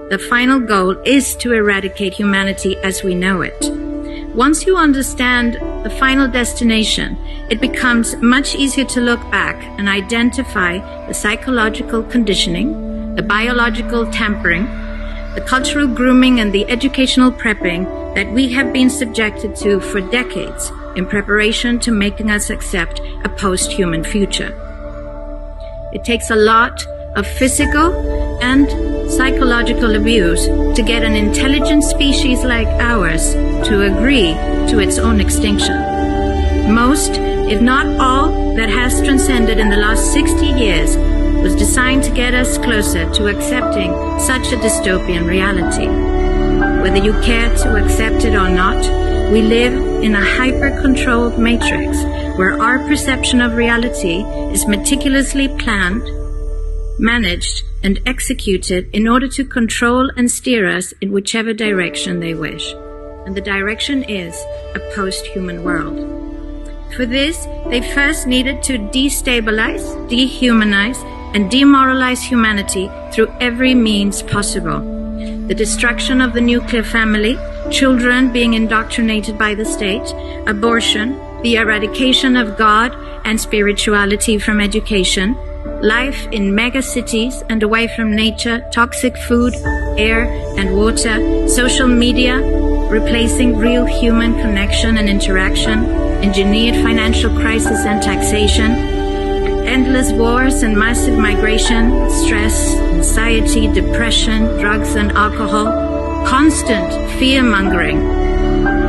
The final goal is to eradicate humanity as we know it. Once you understand the final destination, it becomes much easier to look back and identify the psychological conditioning, the biological tampering, the cultural grooming, and the educational prepping that we have been subjected to for decades in preparation to making us accept a post-human future. It takes a lot of physical and psychological abuse to get an intelligent species like ours to agree to its own extinction. Most, if not all, that has transcended in the last 60 years was designed to get us closer to accepting such a dystopian reality. Whether you care to accept it or not, we live in a hyper-controlled matrix where our perception of reality is meticulously planned, managed, and executed in order to control and steer us in whichever direction they wish. And the direction is a post-human world. For this, they first needed to destabilize, dehumanize, and demoralize humanity through every means possible. The destruction of the nuclear family, children being indoctrinated by the state, abortion, the eradication of God and spirituality from education, life in megacities and away from nature, toxic food, air and water, social media, replacing real human connection and interaction, engineered financial crisis and taxation, endless wars and massive migration, stress, anxiety, depression, drugs and alcohol, constant fear-mongering,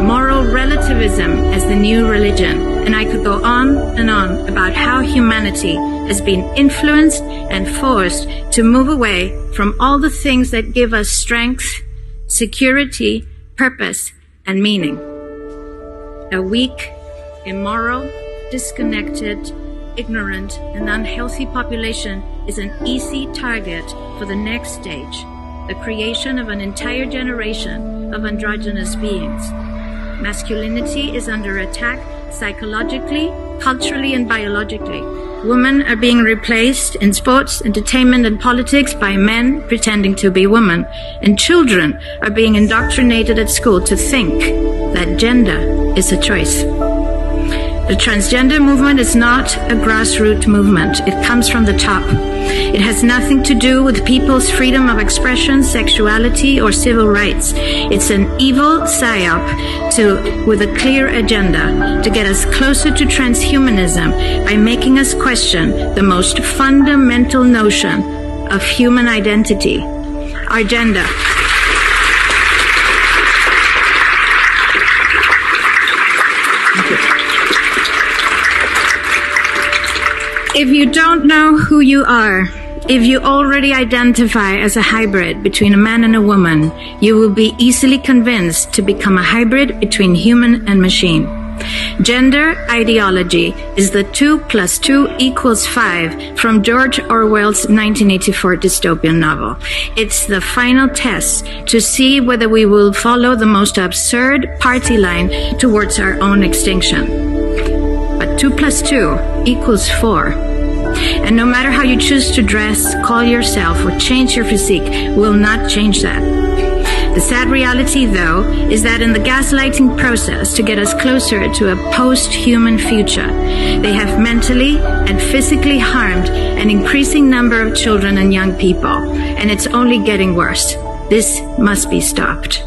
moral relativism as the new religion, and I could go on and on about how humanity has been influenced and forced to move away from all the things that give us strength, security, purpose, and meaning. A weak, immoral, disconnected, ignorant, and unhealthy population is an easy target for the next stage, the creation of an entire generation of androgynous beings. Masculinity is under attack psychologically, culturally, and biologically. Women are being replaced in sports, entertainment, and politics by men pretending to be women. And children are being indoctrinated at school to think that gender is a choice. The transgender movement is not a grassroots movement. It comes from the top. It has nothing to do with people's freedom of expression, sexuality, or civil rights. It's an evil psyop with a clear agenda to get us closer to transhumanism by making us question the most fundamental notion of human identity, our gender. If you don't know who you are, if you already identify as a hybrid between a man and a woman, you will be easily convinced to become a hybrid between human and machine. Gender ideology is the 2 + 2 = 5 from George Orwell's 1984 dystopian novel. It's the final test to see whether we will follow the most absurd party line towards our own extinction. But 2 + 2 = 4. And no matter how you choose to dress, call yourself, or change your physique, will not change that. The sad reality, though, is that in the gaslighting process to get us closer to a post-human future, they have mentally and physically harmed an increasing number of children and young people, and it's only getting worse. This must be stopped.